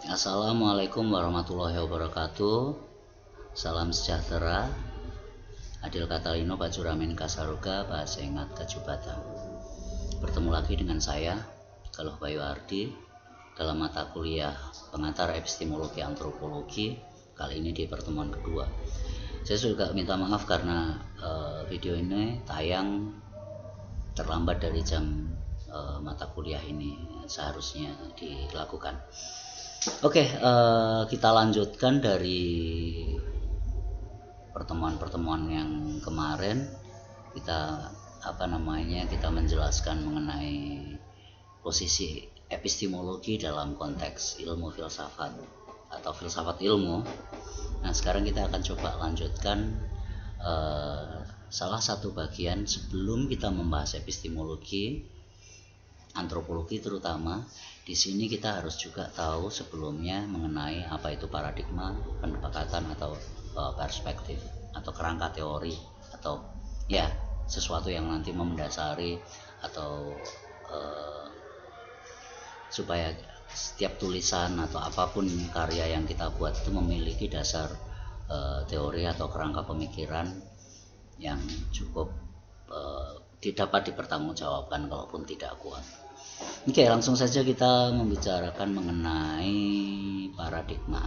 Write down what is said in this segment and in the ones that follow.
Assalamualaikum warahmatullahi wabarakatuh. Salam sejahtera. Adil Katalino Pacuramin Kasaruga Bahasa Ingat Kajubatan. Bertemu lagi dengan saya, Galuh Bayu Ardi, dalam mata kuliah pengantar epistemologi antropologi. Kali ini di pertemuan kedua. Saya juga minta maaf karena video ini tayang terlambat dari jam mata kuliah ini seharusnya dilakukan. Oke, kita lanjutkan dari pertemuan-pertemuan yang kemarin. Kita kita menjelaskan mengenai posisi epistemologi dalam konteks ilmu filsafat atau filsafat ilmu. Nah, sekarang kita akan coba lanjutkan salah satu bagian sebelum kita membahas epistemologi, antropologi terutama. Di sini kita harus juga tahu sebelumnya mengenai apa itu paradigma, pendekatan atau perspektif atau kerangka teori atau ya sesuatu yang nanti mendasari atau supaya setiap tulisan atau apapun karya yang kita buat itu memiliki dasar teori atau kerangka pemikiran yang cukup dapat dipertanggungjawabkan kalaupun tidak kuat. Oke, langsung saja kita membicarakan mengenai paradigma.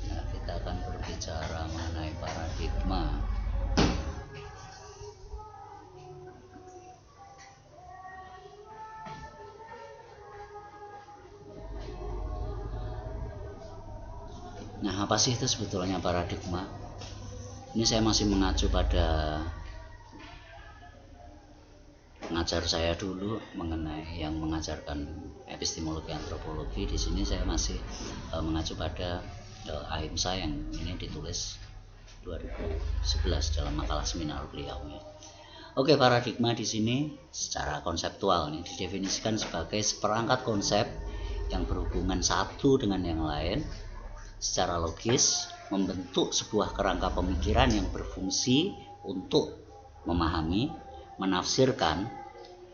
Nah, kita akan berbicara mengenai paradigma. Nah, apa sih itu sebetulnya paradigma? Ini saya masih mengacu pada pengajar saya dulu mengenai yang mengajarkan epistemologi antropologi. Di sini saya masih mengacu pada Ahimsa yang ini ditulis 2011 dalam makalah seminar beliau. Oke, paradigma di sini secara konseptual nih didefinisikan sebagai seperangkat konsep yang berhubungan satu dengan yang lain secara logis, membentuk sebuah kerangka pemikiran yang berfungsi untuk memahami, menafsirkan,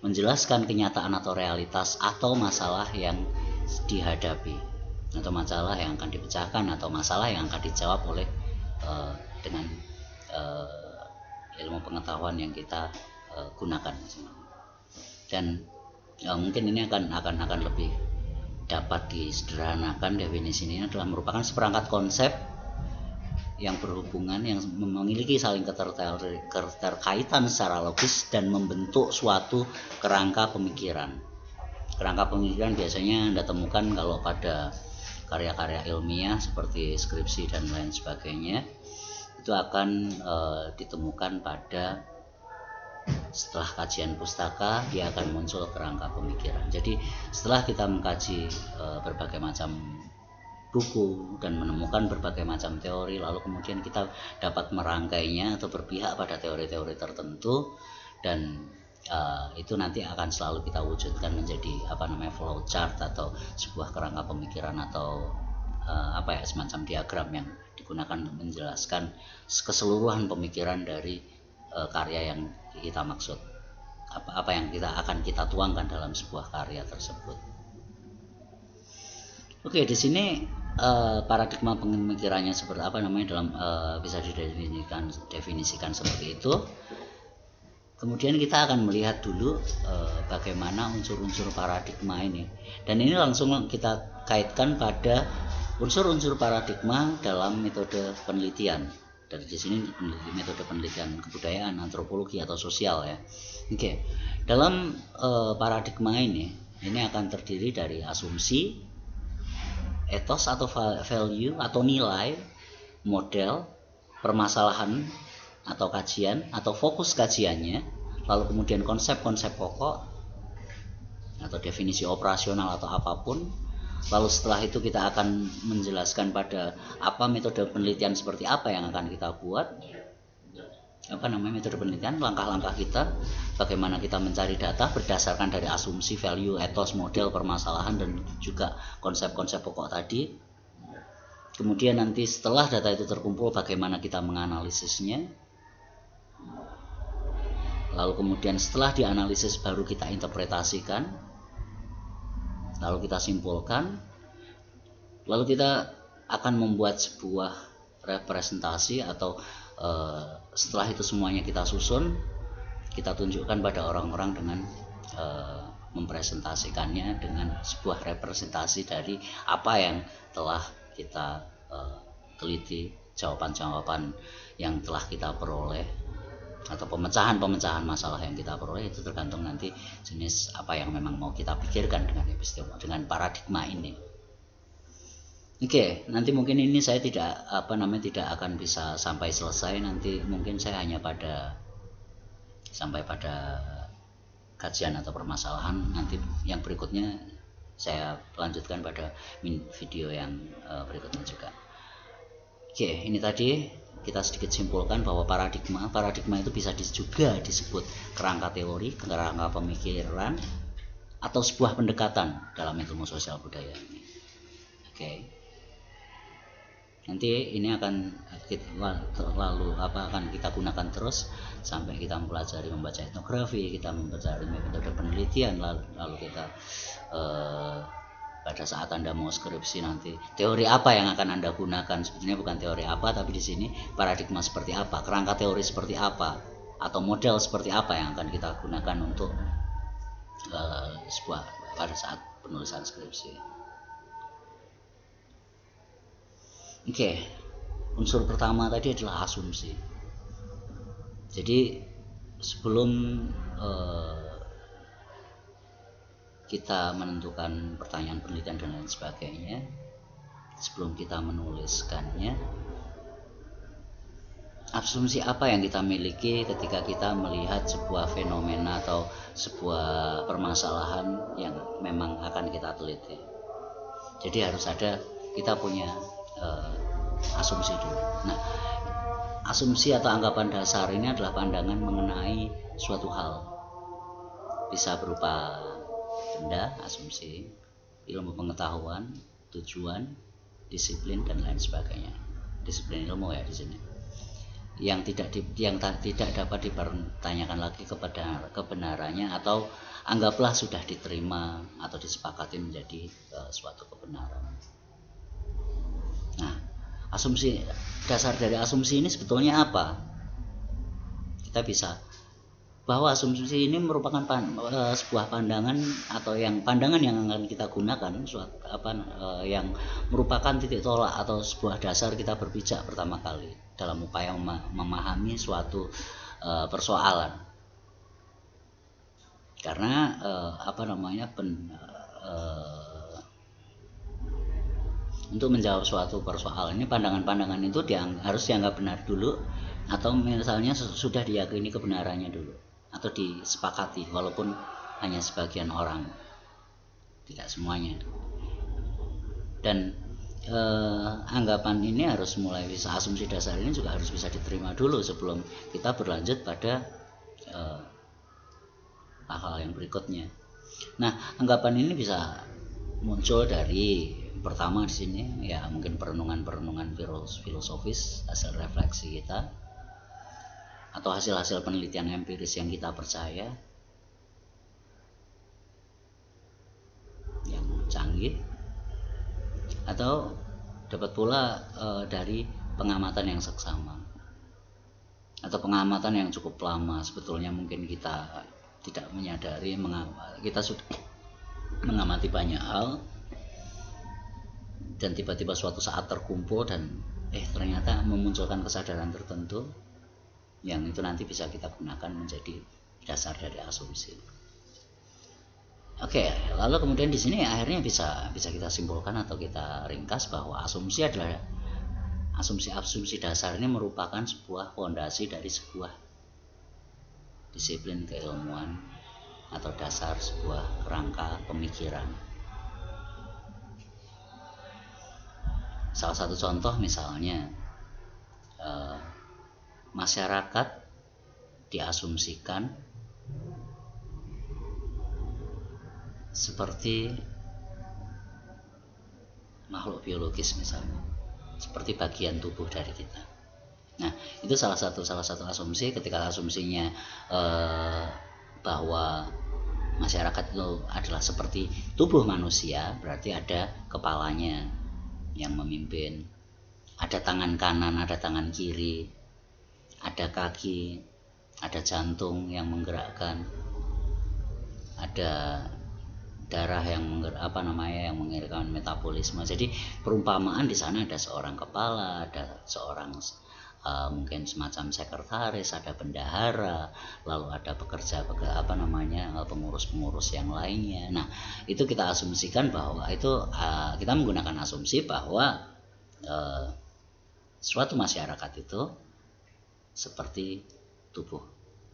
menjelaskan kenyataan atau realitas atau masalah yang dihadapi atau masalah yang akan dipecahkan atau masalah yang akan dijawab oleh dengan ilmu pengetahuan yang kita gunakan. Dan mungkin ini akan lebih dapat disederhanakan. Definisi ini adalah merupakan seperangkat konsep yang berhubungan, yang memiliki saling keterkaitan secara logis dan membentuk suatu kerangka pemikiran. Kerangka pemikiran biasanya Anda temukan kalau pada karya-karya ilmiah seperti skripsi dan lain sebagainya. Itu akan ditemukan pada setelah kajian pustaka, dia akan muncul kerangka pemikiran. Jadi setelah kita mengkaji berbagai macam buku dan menemukan berbagai macam teori, lalu kemudian kita dapat merangkainya atau berpihak pada teori-teori tertentu, dan itu nanti akan selalu kita wujudkan menjadi flow chart atau sebuah kerangka pemikiran atau semacam diagram yang digunakan untuk menjelaskan keseluruhan pemikiran dari karya yang kita maksud, apa yang kita tuangkan dalam sebuah karya tersebut. Oke, di sini paradigma pemikirannya seperti dalam bisa didefinisikan seperti itu. Kemudian kita akan melihat dulu bagaimana unsur-unsur paradigma ini, dan ini langsung kita kaitkan pada unsur-unsur paradigma dalam metode penelitian. Dari di sini metode penelitian kebudayaan, antropologi atau sosial ya. Oke. Dalam paradigma ini akan terdiri dari asumsi, etos atau value atau nilai, model, permasalahan atau kajian atau fokus kajiannya, lalu kemudian konsep-konsep pokok atau definisi operasional atau apapun. Lalu setelah itu kita akan menjelaskan pada apa metode penelitian seperti apa yang akan kita buat. metode penelitian, langkah-langkah kita, bagaimana kita mencari data berdasarkan dari asumsi, value, ethos, model, permasalahan, dan juga konsep-konsep pokok tadi. Kemudian nanti setelah data itu terkumpul, bagaimana kita menganalisisnya. Lalu kemudian setelah dianalisis baru kita interpretasikan, lalu kita simpulkan, lalu kita akan membuat sebuah representasi atau setelah itu semuanya kita susun, kita tunjukkan pada orang-orang dengan mempresentasikannya dengan sebuah representasi dari apa yang telah kita teliti, jawaban-jawaban yang telah kita peroleh, atau pemecahan-pemecahan masalah yang kita peroleh. Itu tergantung nanti jenis apa yang memang mau kita pikirkan dengan epistemologi, dengan paradigma ini. Oke, nanti mungkin ini saya tidak akan bisa sampai selesai. Nanti mungkin saya hanya sampai pada kajian atau permasalahan. Nanti yang berikutnya saya lanjutkan pada video yang berikutnya juga. Oke, ini tadi kita sedikit simpulkan bahwa paradigma itu bisa juga disebut kerangka teori, kerangka pemikiran, atau sebuah pendekatan dalam ilmu sosial budaya ini. Oke. Nanti ini akan kita gunakan terus sampai kita mempelajari membaca etnografi, kita mempelajari metode penelitian, lalu kita pada saat Anda mau skripsi nanti teori apa yang akan Anda gunakan. Sebetulnya bukan teori apa, tapi di sini paradigma seperti apa, kerangka teori seperti apa, atau model seperti apa yang akan kita gunakan untuk pada saat penulisan skripsi. Oke, unsur pertama tadi adalah asumsi. Jadi sebelum kita menentukan pertanyaan penelitian dan lain sebagainya, sebelum kita menuliskannya, asumsi apa yang kita miliki ketika kita melihat sebuah fenomena atau sebuah permasalahan yang memang akan kita teliti. Jadi harus ada, kita punya asumsi dulu. Nah, asumsi atau anggapan dasar ini adalah pandangan mengenai suatu hal. Bisa berupa benda, asumsi, ilmu pengetahuan, tujuan, disiplin, dan lain sebagainya. Disiplin ilmu ya di sini. Yang tidak dapat dipertanyakan lagi kebenarannya, atau anggaplah sudah diterima atau disepakati menjadi suatu kebenaran. Nah, asumsi dasar dari asumsi ini sebetulnya apa? Kita bisa bahwa asumsi ini merupakan sebuah pandangan atau pandangan yang akan kita gunakan yang merupakan titik tolak atau sebuah dasar kita berpijak pertama kali dalam upaya memahami suatu persoalan. Karena untuk menjawab suatu persoalan ini, pandangan-pandangan itu harus dianggap benar dulu, atau misalnya sudah diyakini kebenarannya dulu, atau disepakati walaupun hanya sebagian orang, tidak semuanya. Dan anggapan ini harus mulai bisa, asumsi dasar ini juga harus bisa diterima dulu sebelum kita berlanjut pada hal-hal yang berikutnya. Nah, anggapan ini bisa muncul dari pertama di sini ya mungkin perenungan filosofis, hasil refleksi kita, atau hasil-hasil penelitian empiris yang kita percaya, yang canggih, atau dapat pula dari pengamatan yang seksama atau pengamatan yang cukup lama. Sebetulnya mungkin kita tidak menyadari kita sudah mengamati banyak hal, dan tiba-tiba suatu saat terkumpul dan ternyata memunculkan kesadaran tertentu yang itu nanti bisa kita gunakan menjadi dasar dari asumsi. Oke, lalu kemudian di sini akhirnya bisa kita simpulkan atau kita ringkas bahwa asumsi dasar ini merupakan sebuah fondasi dari sebuah disiplin keilmuan atau dasar sebuah kerangka pemikiran. Salah satu contoh misalnya masyarakat diasumsikan seperti makhluk biologis misalnya, seperti bagian tubuh dari kita. Nah, itu salah satu asumsi. Ketika asumsinya bahwa masyarakat itu adalah seperti tubuh manusia, berarti ada kepalanya yang memimpin, ada tangan kanan, ada tangan kiri, ada kaki, ada jantung yang menggerakkan, ada darah yang yang mengirimkan metabolisme. Jadi perumpamaan di sana ada seorang kepala, ada seorang mungkin semacam sekretaris, ada bendahara, lalu ada pengurus-pengurus yang lainnya. Nah, itu kita asumsikan bahwa itu kita menggunakan asumsi bahwa suatu masyarakat itu seperti tubuh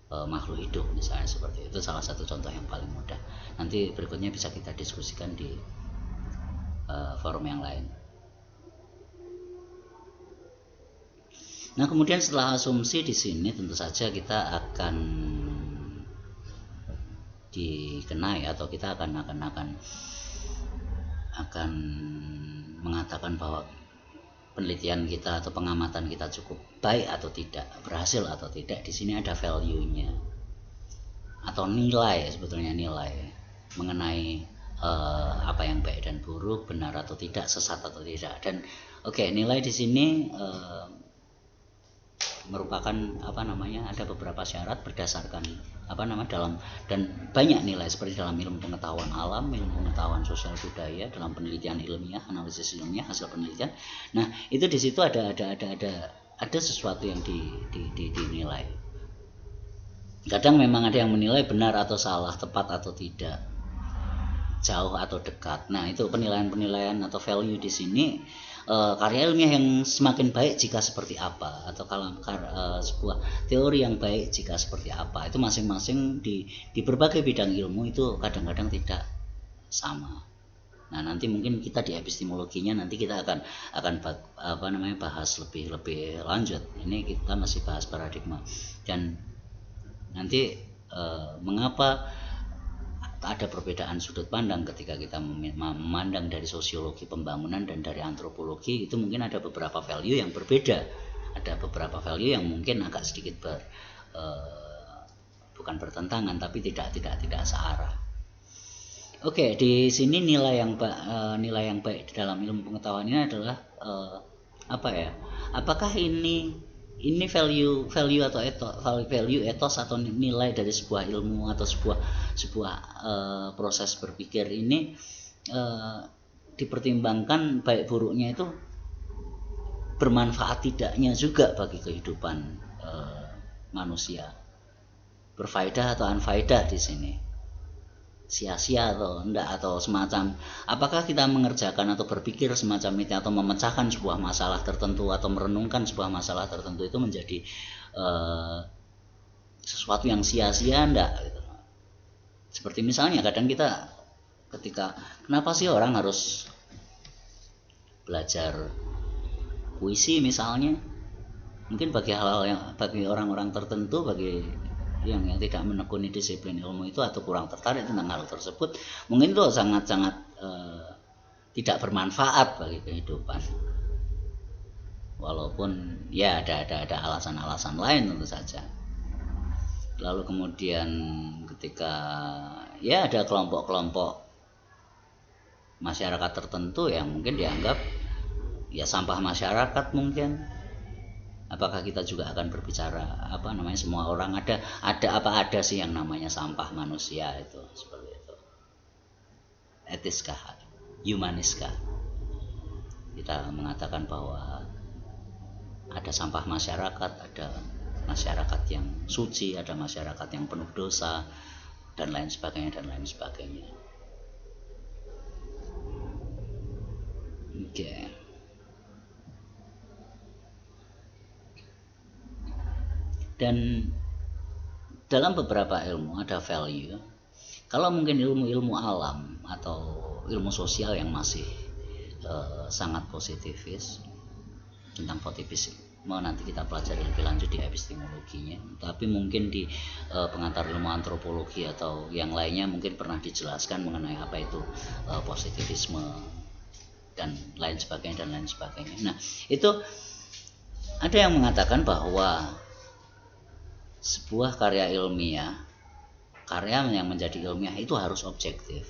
makhluk hidup misalnya, seperti itu. Salah satu contoh yang paling mudah. Nanti berikutnya bisa kita diskusikan di forum yang lain. Nah, kemudian setelah asumsi di sini tentu saja kita akan dikenai atau kita akan mengatakan bahwa penelitian kita atau pengamatan kita cukup baik atau tidak, berhasil atau tidak. Di sini ada value-nya atau nilai, sebetulnya nilai mengenai apa yang baik dan buruk, benar atau tidak, sesat atau tidak. Dan nilai di sini merupakan ada beberapa syarat berdasarkan dan banyak nilai seperti dalam ilmu pengetahuan alam, ilmu pengetahuan sosial budaya, dalam penelitian ilmiah, analisis ilmiah, hasil penelitian. Nah, itu di situ ada sesuatu yang dinilai. Kadang memang ada yang menilai benar atau salah, tepat atau tidak, jauh atau dekat. Nah, itu penilaian atau value di sini. Karya ilmiah yang semakin baik jika seperti apa, atau kalau sebuah teori yang baik jika seperti apa, itu masing-masing di berbagai bidang ilmu itu kadang-kadang tidak sama. Nah, nanti mungkin kita di epistemologinya nanti kita akan bahas lebih lanjut. Ini kita masih bahas paradigma, dan nanti mengapa ada perbedaan sudut pandang ketika kita memandang dari sosiologi pembangunan dan dari antropologi. Itu mungkin ada beberapa value yang berbeda, ada beberapa value yang mungkin agak sedikit bukan bertentangan tapi tidak searah. Di sini nilai yang baik dalam ilmu pengetahuan ini adalah apakah ini value atau etos atau nilai dari sebuah ilmu atau sebuah proses berpikir ini dipertimbangkan baik buruknya itu bermanfaat tidaknya juga bagi kehidupan manusia, berfaedah atau unfaedah di sini, sia-sia atau enggak, atau semacam apakah kita mengerjakan atau berpikir semacam itu atau memecahkan sebuah masalah tertentu atau merenungkan sebuah masalah tertentu itu menjadi sesuatu yang sia-sia enggak gitu. Seperti misalnya kadang kita kenapa sih orang harus belajar puisi misalnya, mungkin bagi hal-hal yang bagi orang-orang tertentu, bagi yang tidak menekuni disiplin ilmu itu atau kurang tertarik tentang hal tersebut, mungkin itu sangat-sangat tidak bermanfaat bagi kehidupan. Walaupun ya ada alasan-alasan lain tentu saja. Lalu kemudian ketika ya ada kelompok-kelompok masyarakat tertentu yang mungkin dianggap ya sampah masyarakat mungkin. Apakah kita juga akan berbicara semua orang ada sih yang namanya sampah manusia itu, seperti itu. Etiskah, humaniskah kita mengatakan bahwa ada sampah masyarakat, ada masyarakat yang suci, ada masyarakat yang penuh dosa, dan lain sebagainya. Dan dalam beberapa ilmu ada value. Kalau mungkin ilmu alam atau ilmu sosial yang masih sangat positivis, tentang mau nanti kita pelajari lebih lanjut di epistemologinya, tapi mungkin di pengantar ilmu antropologi atau yang lainnya mungkin pernah dijelaskan mengenai apa itu positivisme dan lain sebagainya. Nah, itu ada yang mengatakan bahwa sebuah karya ilmiah, karya yang menjadi ilmiah itu harus objektif.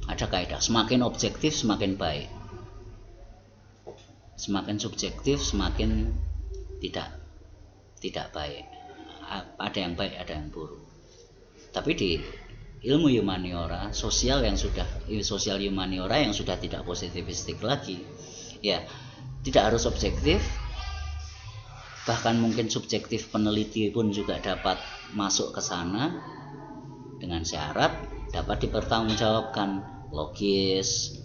Ada kaidah, semakin objektif semakin baik, semakin subjektif semakin tidak baik. Ada yang baik, ada yang buruk. Tapi di ilmu humaniora, sosial humaniora yang sudah tidak positivistik lagi, ya tidak harus objektif, bahkan mungkin subjektif peneliti pun juga dapat masuk ke sana dengan syarat dapat dipertanggungjawabkan, logis,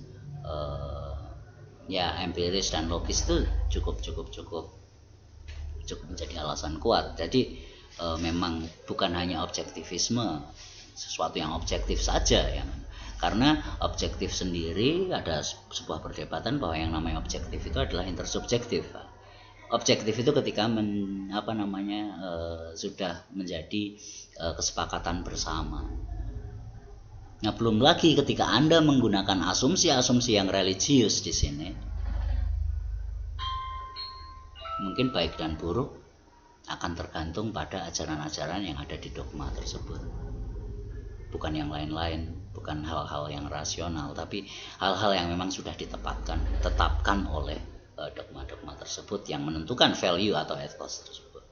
ya empiris dan logis itu cukup menjadi alasan kuat. Jadi memang bukan hanya objektivisme, sesuatu yang objektif saja ya. Karena objektif sendiri ada sebuah perdebatan bahwa yang namanya objektif itu adalah intersubjektif. Objektif itu ketika sudah menjadi kesepakatan bersama. Nah, belum lagi ketika Anda menggunakan asumsi-asumsi yang religius di sini, mungkin baik dan buruk akan tergantung pada ajaran-ajaran yang ada di dogma tersebut. Bukan yang lain-lain, bukan hal-hal yang rasional, tapi hal-hal yang memang sudah tetapkan oleh dogma-dogma tersebut yang menentukan value atau ethos tersebut.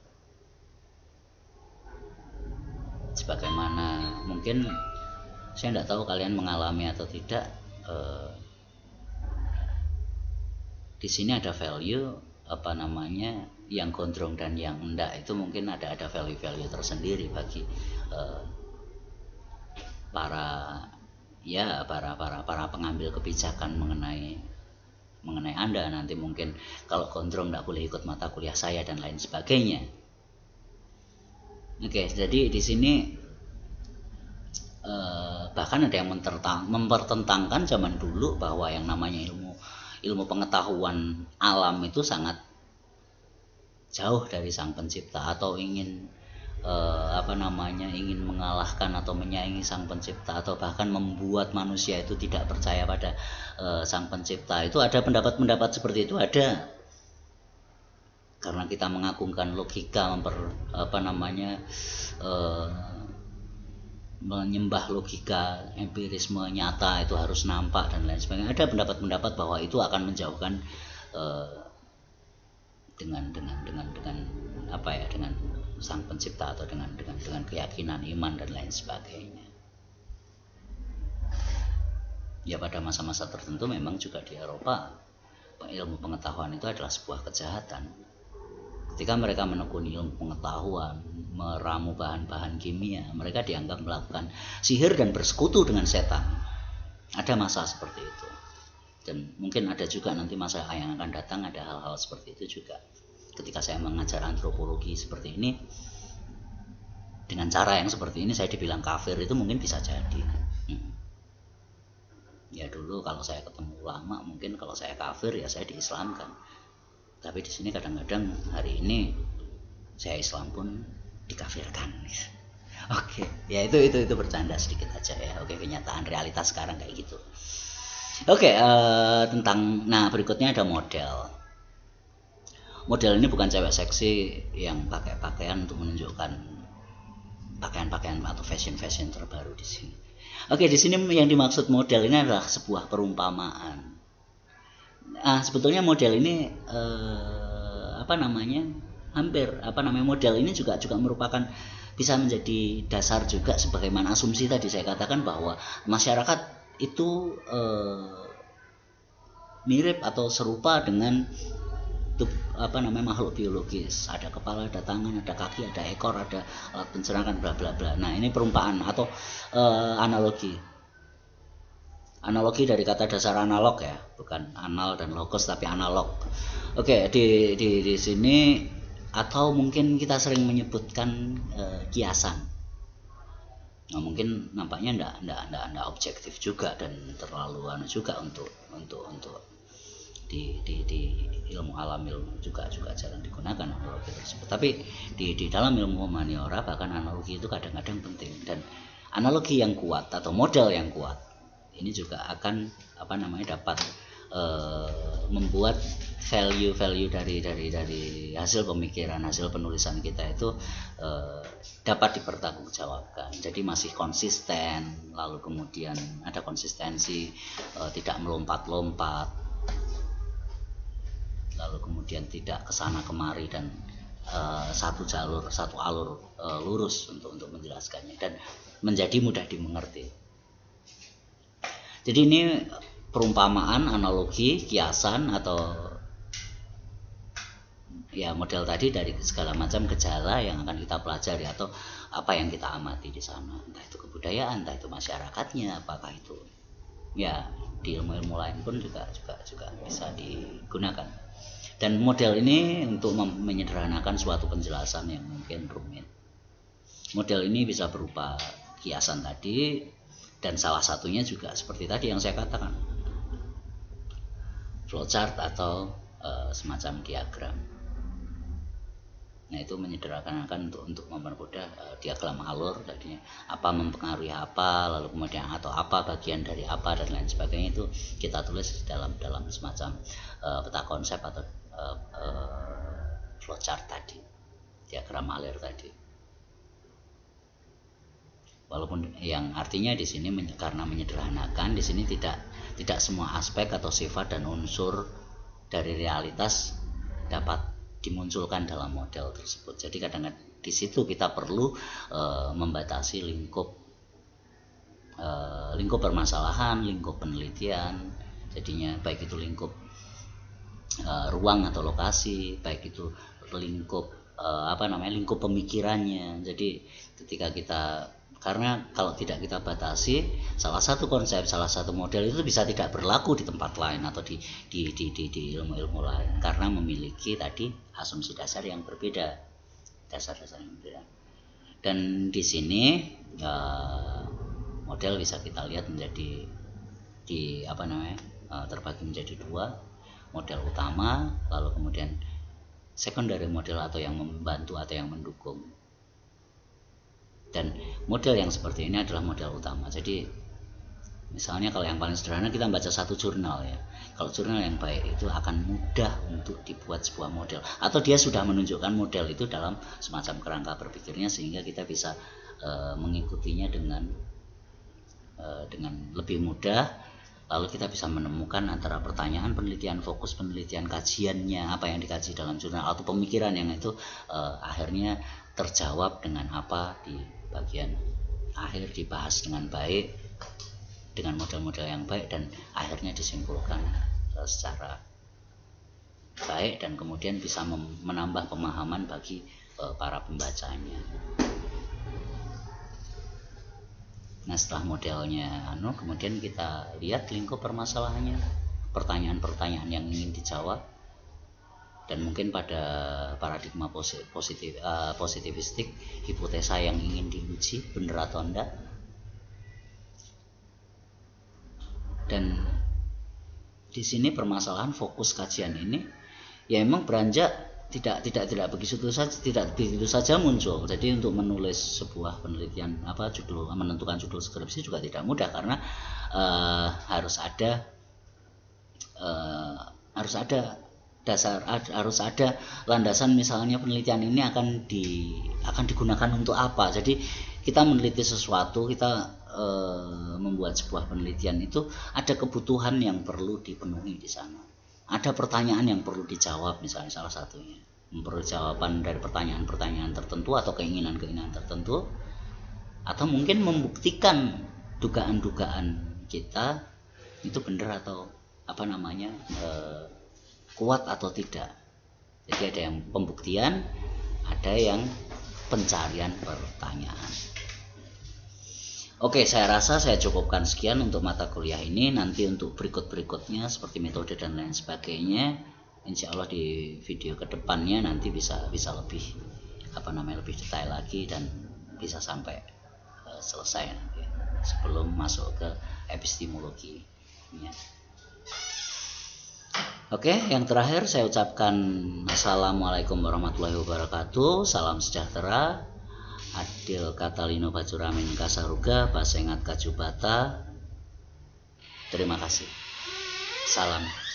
Sebagaimana mungkin saya tidak tahu kalian mengalami atau tidak, di sini ada value yang gondrong dan yang enggak, itu mungkin ada value-value tersendiri bagi para pengambil kebijakan mengenai Anda nanti. Mungkin kalau gondrong tidak boleh ikut mata kuliah saya dan lain sebagainya. Oke, jadi di sini bahkan ada yang mempertentangkan zaman dulu bahwa yang namanya ilmu pengetahuan alam itu sangat jauh dari Sang Pencipta, atau ingin ingin mengalahkan atau menyaingi Sang Pencipta, atau bahkan membuat manusia itu tidak percaya pada Sang Pencipta. Itu ada pendapat-pendapat seperti itu, ada. Karena kita mengagungkan logika, menyembah logika, empirisme nyata itu harus nampak dan lain sebagainya. Ada pendapat-pendapat bahwa itu akan menjauhkan dengan Sang Pencipta, atau dengan keyakinan, iman dan lain sebagainya. Ya, pada masa-masa tertentu memang juga di Eropa ilmu pengetahuan itu adalah sebuah kejahatan. Ketika mereka menekuni ilmu pengetahuan, meramu bahan-bahan kimia, mereka dianggap melakukan sihir dan bersekutu dengan setan. Ada masa seperti itu. Dan mungkin ada juga nanti masa yang akan datang ada hal-hal seperti itu juga. Ketika saya mengajar antropologi seperti ini, dengan cara yang seperti ini saya dibilang kafir, itu mungkin bisa jadi. Ya dulu kalau saya ketemu ulama, mungkin kalau saya kafir ya saya diislamkan. Tapi di sini kadang-kadang hari ini saya Islam pun dikafirkan. Oke, ya itu bercanda sedikit aja ya. Oke, kenyataan realitas sekarang kayak gitu. Oke, berikutnya ada model. Model ini bukan cewek seksi yang pakai pakaian untuk menunjukkan pakaian-pakaian atau fashion terbaru di sini. Oke, di sini yang dimaksud model ini adalah sebuah perumpamaan. Sebetulnya model ini model ini juga merupakan bisa menjadi dasar juga, sebagaimana asumsi tadi saya katakan bahwa masyarakat itu mirip atau serupa dengan makhluk biologis. Ada kepala, ada tangan, ada kaki, ada ekor, ada alat pencernaan, bla bla bla. Nah, ini perumpamaan atau analogi dari kata dasar analog ya, bukan anal dan logos tapi analog. Oke, di sini, atau mungkin kita sering menyebutkan kiasan. Nah, mungkin nampaknya enggak objektif juga dan terlalu juga untuk di ilmu alam ilmu juga jarang digunakan analogi tersebut. Tapi di dalam ilmu humaniora bahkan analogi itu kadang-kadang penting, dan analogi yang kuat atau model yang kuat ini juga akan dapat membuat value dari hasil pemikiran, hasil penulisan kita itu dapat dipertanggungjawabkan. Jadi masih konsisten, lalu kemudian ada konsistensi, tidak melompat-lompat, lalu kemudian tidak kesana kemari, dan satu alur lurus untuk menjelaskannya dan menjadi mudah dimengerti. Jadi ini perumpamaan, analogi, kiasan atau ya model tadi dari segala macam gejala yang akan kita pelajari atau apa yang kita amati di sana, entah itu kebudayaan, entah itu masyarakatnya, apakah itu ya di ilmu-ilmu lain pun juga bisa digunakan. Dan model ini untuk menyederhanakan suatu penjelasan yang mungkin rumit. Model ini bisa berupa kiasan tadi, dan salah satunya juga seperti tadi yang saya katakan, flowchart atau semacam diagram. Nah, itu menyederhanakan untuk mempermudah diagram alur tadinya, apa mempengaruhi apa, lalu kemudian atau apa bagian dari apa dan lain sebagainya, itu kita tulis dalam semacam peta konsep atau flowchart tadi, diagram alur tadi. Walaupun yang artinya di sini karena menyederhanakan, di sini tidak semua aspek atau sifat dan unsur dari realitas dapat dimunculkan dalam model tersebut. Jadi kadang-kadang di situ kita perlu membatasi lingkup permasalahan, lingkup penelitian. Jadinya baik itu lingkup ruang atau lokasi, baik itu lingkup lingkup pemikirannya. Jadi ketika kita, karena kalau tidak kita batasi, salah satu konsep, salah satu model itu bisa tidak berlaku di tempat lain atau di ilmu-ilmu lain karena memiliki tadi asumsi dasar yang berbeda, dasar-dasar yang berbeda. Dan di sini model bisa kita lihat menjadi terbagi menjadi dua, model utama, lalu kemudian secondary model atau yang membantu atau yang mendukung. Dan model yang seperti ini adalah model utama. Jadi misalnya kalau yang paling sederhana kita baca satu jurnal ya. Kalau jurnal yang baik itu akan mudah untuk dibuat sebuah model, atau dia sudah menunjukkan model itu dalam semacam kerangka berpikirnya sehingga kita bisa mengikutinya dengan lebih mudah. Lalu kita bisa menemukan antara pertanyaan penelitian, fokus penelitian, kajiannya, apa yang dikaji dalam jurnal, atau pemikiran yang itu akhirnya terjawab dengan apa di bagian akhir, dibahas dengan baik, dengan model-model yang baik, dan akhirnya disimpulkan secara baik dan kemudian bisa menambah pemahaman bagi para pembacanya. Nah, setelah modelnya kemudian kita lihat lingkup permasalahannya, pertanyaan-pertanyaan yang ingin dijawab, dan mungkin pada paradigma positivistik, hipotesa yang ingin diuji benar atau enggak. Dan di sini permasalahan fokus kajian ini ya memang beranjak tidak begitu saja muncul. Jadi untuk menulis sebuah penelitian menentukan judul skripsi juga tidak mudah, karena harus ada landasan. Misalnya penelitian ini akan digunakan untuk apa. Jadi kita meneliti sesuatu, kita membuat sebuah penelitian, itu ada kebutuhan yang perlu dipenuhi di sana. Ada pertanyaan yang perlu dijawab, misalnya salah satunya perlu jawaban dari pertanyaan-pertanyaan tertentu atau keinginan-keinginan tertentu, atau mungkin membuktikan dugaan-dugaan kita itu benar atau kuat atau tidak. Jadi ada yang pembuktian, ada yang pencarian pertanyaan. Oke, saya rasa saya cukupkan sekian untuk mata kuliah ini. Nanti untuk berikut-berikutnya seperti metode dan lain sebagainya, insya Allah di video kedepannya nanti bisa lebih lebih detail lagi dan bisa sampai selesai nanti, sebelum masuk ke epistemologi. Oke, yang terakhir saya ucapkan Assalamualaikum warahmatullahi wabarakatuh. Salam sejahtera. Adil Katalino Bajuramin Kasaruga Pasengat Kajubata. Terima kasih. Salam.